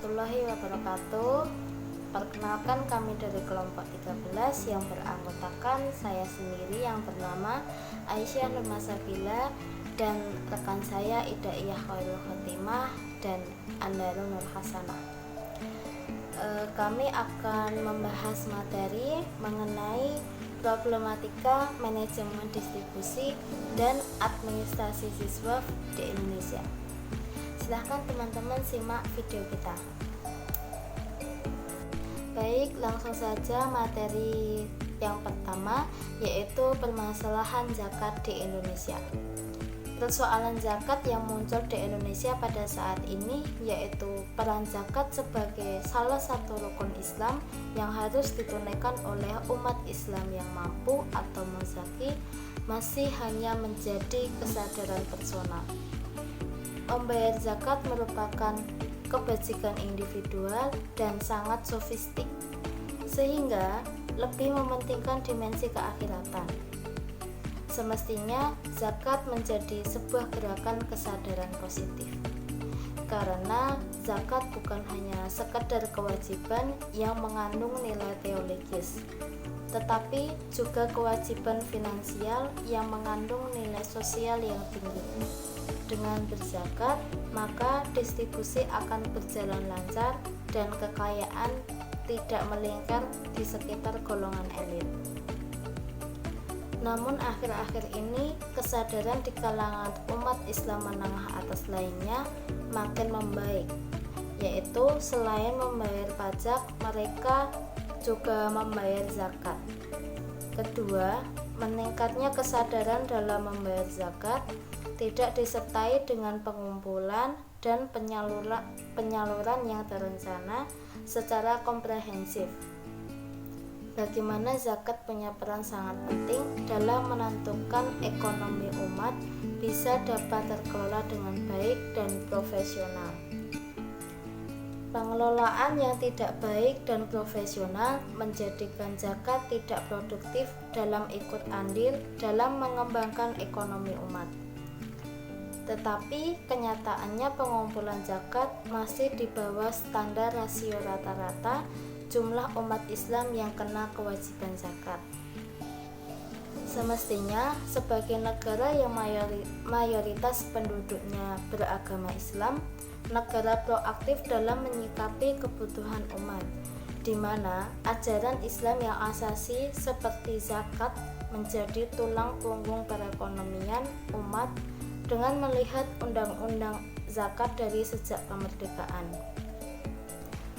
warahmatullahi wabarakatuh. Perkenalkan, kami dari kelompok 13 yang beranggotakan saya sendiri yang bernama Aisyah Nurma Sabila dan rekan saya Idaiyah Khairul Khotimah dan Andarul Nur Hasanah. Kami akan membahas materi mengenai problematika manajemen distribusi dan administrasi siswa di Indonesia. Silahkan teman-teman simak video kita. Baik, langsung saja materi yang pertama, yaitu permasalahan zakat di Indonesia. Persoalan zakat yang muncul di Indonesia pada saat ini yaitu peran zakat sebagai salah satu rukun Islam yang harus ditunaikan oleh umat Islam yang mampu atau muzaki masih hanya menjadi kesadaran personal. Membayar zakat merupakan kebajikan individual dan sangat sofistik, sehingga lebih mementingkan dimensi keakhiratan. Semestinya zakat menjadi sebuah gerakan kesadaran positif, karena zakat bukan hanya sekedar kewajiban yang mengandung nilai teologis, tetapi juga kewajiban finansial yang mengandung nilai sosial yang tinggi. Dengan berzakat, maka distribusi akan berjalan lancar dan kekayaan tidak melingkar di sekitar golongan elit. Namun akhir-akhir ini kesadaran di kalangan umat Islam menengah atas lainnya makin membaik, yaitu selain membayar pajak, mereka juga membayar zakat. Kedua, meningkatnya kesadaran dalam membayar zakat tidak disertai dengan pengumpulan dan penyaluran yang terencana secara komprehensif. Bagaimana zakat punya peran sangat penting dalam menentukan ekonomi umat bisa dapat terkelola dengan baik dan profesional. Pengelolaan yang tidak baik dan profesional menjadikan zakat tidak produktif dalam ikut andil dalam mengembangkan ekonomi umat. Tetapi kenyataannya pengumpulan zakat masih di bawah standar rasio rata-rata jumlah umat Islam yang kena kewajiban zakat. Semestinya sebagai negara yang mayoritas penduduknya beragama Islam, negara proaktif dalam menyikapi kebutuhan umat, di mana ajaran Islam yang asasi seperti zakat menjadi tulang punggung perekonomian umat dengan melihat undang-undang zakat dari sejak kemerdekaan.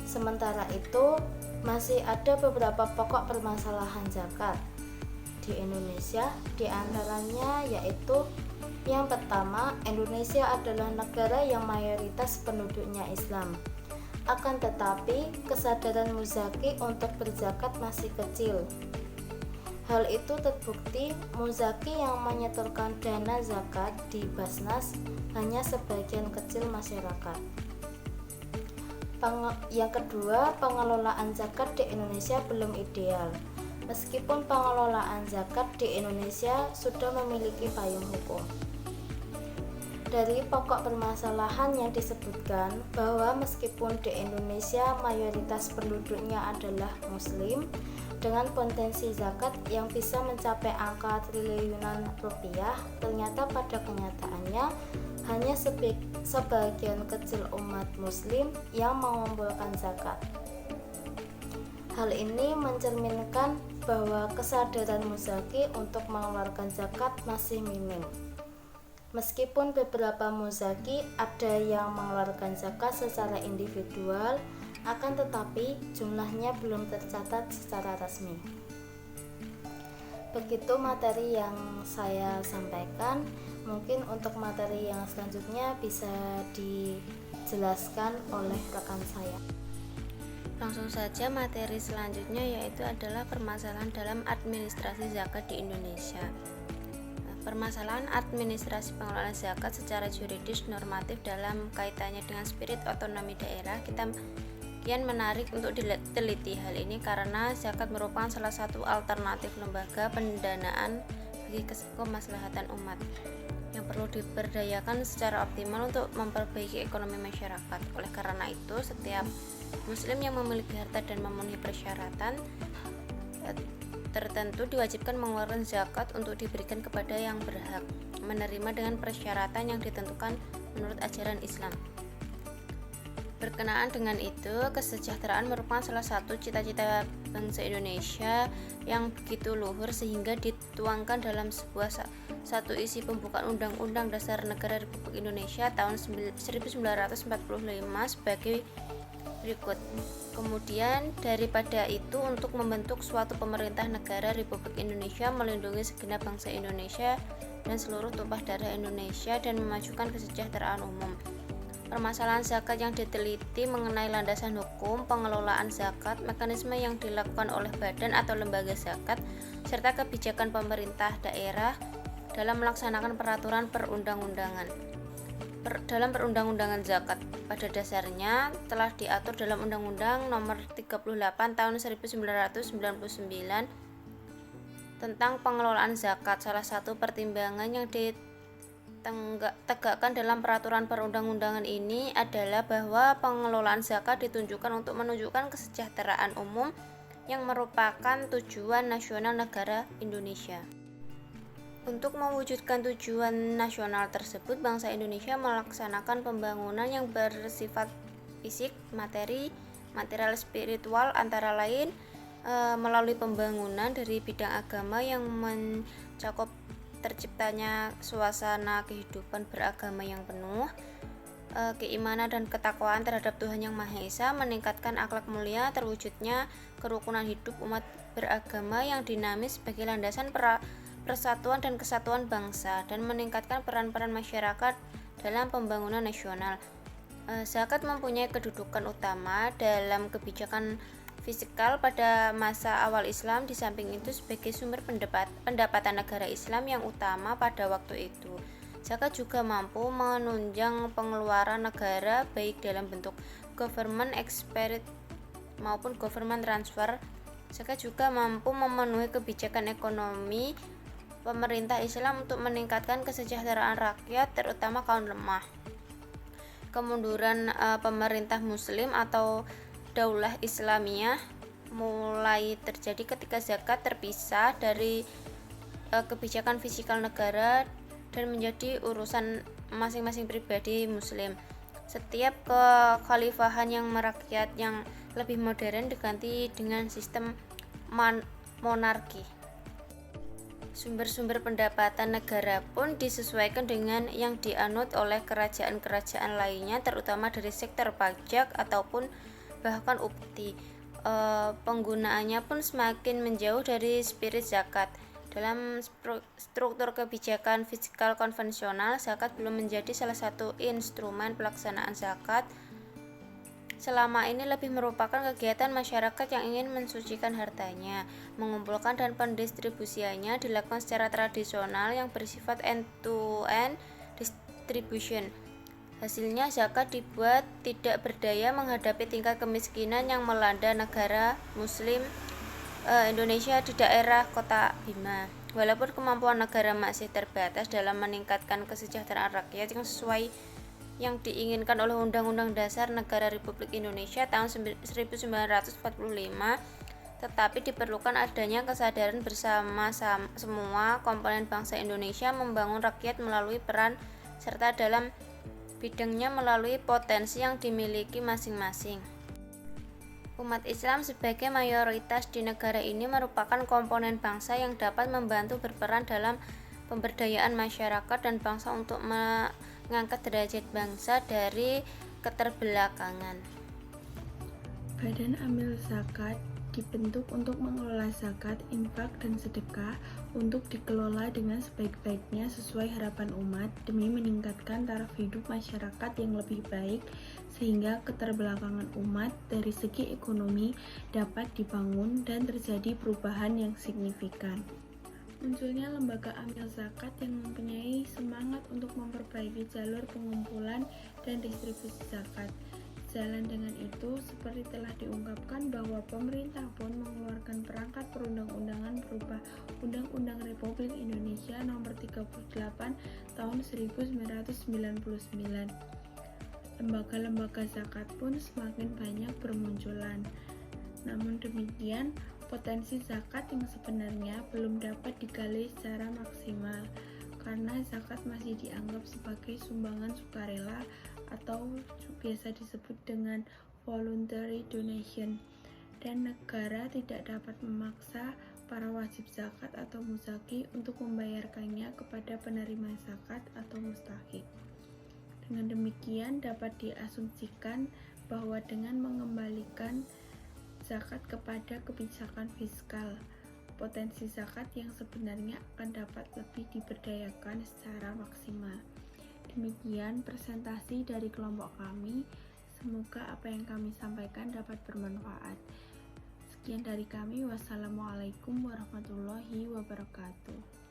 Sementara itu, masih ada beberapa pokok permasalahan zakat di Indonesia, diantaranya yaitu yang pertama, Indonesia adalah negara yang mayoritas penduduknya Islam. Akan tetapi, kesadaran muzaki untuk berzakat masih kecil. Hal itu terbukti muzaki yang menyetorkan dana zakat di Basnas hanya sebagian kecil masyarakat. Yang kedua, pengelolaan zakat di Indonesia belum ideal. Meskipun pengelolaan zakat di Indonesia sudah memiliki payung hukum. Dari pokok permasalahan yang disebutkan bahwa meskipun di Indonesia mayoritas penduduknya adalah muslim dengan potensi zakat yang bisa mencapai angka triliunan rupiah, ternyata pada kenyataannya hanya sebagian kecil umat muslim yang mengumpulkan zakat. Hal ini mencerminkan bahwa kesadaran muzaki untuk mengeluarkan zakat masih minim. Meskipun beberapa muzaki ada yang mengeluarkan zakat secara individual, akan tetapi jumlahnya belum tercatat secara resmi. Begitu materi yang saya sampaikan. Mungkin untuk materi yang selanjutnya bisa dijelaskan oleh rekan saya. Langsung saja materi selanjutnya yaitu adalah permasalahan dalam administrasi zakat di Indonesia. Permasalahan administrasi pengelolaan zakat secara juridis normatif dalam kaitannya dengan spirit otonomi daerah kian menarik untuk diteliti. Hal ini karena zakat merupakan salah satu alternatif lembaga pendanaan bagi kemaslahatan umat yang perlu diberdayakan secara optimal untuk memperbaiki ekonomi masyarakat. Oleh karena itu, setiap muslim yang memiliki harta dan memenuhi persyaratan tertentu diwajibkan mengeluarkan zakat untuk diberikan kepada yang berhak menerima dengan persyaratan yang ditentukan menurut ajaran Islam. Berkenaan dengan itu, kesejahteraan merupakan salah satu cita-cita bangsa Indonesia yang begitu luhur sehingga dituangkan dalam satu isi pembukaan Undang-Undang Dasar Negara Republik Indonesia tahun 1945 sebagai berikut. Kemudian daripada itu, untuk membentuk suatu pemerintah negara Republik Indonesia, melindungi segenap bangsa Indonesia dan seluruh tumpah darah Indonesia dan memajukan kesejahteraan umum. Permasalahan zakat yang diteliti mengenai landasan hukum, pengelolaan zakat, mekanisme yang dilakukan oleh badan atau lembaga zakat, serta kebijakan pemerintah daerah dalam melaksanakan peraturan perundang-undangan. Dalam perundang-undangan zakat pada dasarnya telah diatur dalam Undang-Undang Nomor 38 Tahun 1999 tentang pengelolaan zakat. Salah satu pertimbangan yang ditegakkan dalam peraturan perundang-undangan ini adalah bahwa pengelolaan zakat ditunjukkan untuk menunjukkan kesejahteraan umum yang merupakan tujuan nasional negara Indonesia. Untuk mewujudkan tujuan nasional tersebut, bangsa Indonesia melaksanakan pembangunan yang bersifat fisik, material, spiritual, antara lain melalui pembangunan dari bidang agama yang mencakup terciptanya suasana kehidupan beragama yang penuh, keimanan dan ketakwaan terhadap Tuhan Yang Maha Esa, meningkatkan akhlak mulia, terwujudnya kerukunan hidup umat beragama yang dinamis sebagai landasan persatuan dan kesatuan bangsa, dan meningkatkan peran-peran masyarakat dalam pembangunan nasional. Zakat mempunyai kedudukan utama dalam kebijakan fiskal pada masa awal Islam. Di samping itu, sebagai sumber pendapatan negara Islam yang utama pada waktu itu, zakat juga mampu menunjang pengeluaran negara baik dalam bentuk government expenditure maupun government transfer. Zakat juga mampu memenuhi kebijakan ekonomi pemerintah Islam untuk meningkatkan kesejahteraan rakyat, terutama kaum lemah. Kemunduran pemerintah Muslim atau Daulah Islamiyah mulai terjadi ketika zakat terpisah dari kebijakan fiskal negara dan menjadi urusan masing-masing pribadi Muslim. Setiap kekhalifahan yang merakyat yang lebih modern diganti dengan sistem monarki. Sumber-sumber pendapatan negara pun disesuaikan dengan yang dianut oleh kerajaan-kerajaan lainnya, terutama dari sektor pajak ataupun bahkan upeti. Penggunaannya pun semakin menjauh dari spirit zakat. Dalam struktur kebijakan fiskal konvensional, zakat belum menjadi salah satu instrumen pelaksanaan zakat. Selama ini lebih merupakan kegiatan masyarakat yang ingin mensucikan hartanya. Mengumpulkan dan pendistribusiannya dilakukan secara tradisional yang bersifat end-to-end distribution. Hasilnya, zakat dibuat tidak berdaya menghadapi tingkat kemiskinan yang melanda negara Muslim Indonesia di daerah Kota Bima. Walaupun kemampuan negara masih terbatas dalam meningkatkan kesejahteraan rakyat yang sesuai yang diinginkan oleh Undang-Undang Dasar Negara Republik Indonesia tahun 1945, tetapi diperlukan adanya kesadaran bersama semua komponen bangsa Indonesia membangun rakyat melalui peran serta dalam bidangnya melalui potensi yang dimiliki masing-masing. Umat Islam sebagai mayoritas di negara ini merupakan komponen bangsa yang dapat membantu berperan dalam pemberdayaan masyarakat dan bangsa untuk mengangkat derajat bangsa dari keterbelakangan. Badan Amil Zakat dibentuk untuk mengelola zakat, infak, dan sedekah untuk dikelola dengan sebaik-baiknya sesuai harapan umat demi meningkatkan taraf hidup masyarakat yang lebih baik sehingga keterbelakangan umat dari segi ekonomi dapat dibangun dan terjadi perubahan yang signifikan. Munculnya lembaga amil zakat yang mempunyai semangat untuk memperbaiki jalur pengumpulan dan distribusi zakat. Sejalan dengan itu, seperti telah diungkapkan bahwa pemerintah pun mengeluarkan perangkat perundang-undangan berupa Undang-Undang Republik Indonesia Nomor 38 Tahun 1999. Lembaga-lembaga zakat pun semakin banyak bermunculan. Namun demikian, potensi zakat yang sebenarnya belum dapat digali secara maksimal karena zakat masih dianggap sebagai sumbangan sukarela atau biasa disebut dengan voluntary donation, dan negara tidak dapat memaksa para wajib zakat atau muzaki untuk membayarkannya kepada penerima zakat atau mustahik. Dengan demikian dapat diasumsikan bahwa dengan mengembalikan zakat kepada kebijakan fiskal, potensi zakat yang sebenarnya akan dapat lebih diberdayakan secara maksimal. Demikian presentasi dari kelompok kami. Semoga apa yang kami sampaikan dapat bermanfaat. Sekian dari kami. Wassalamualaikum warahmatullahi wabarakatuh.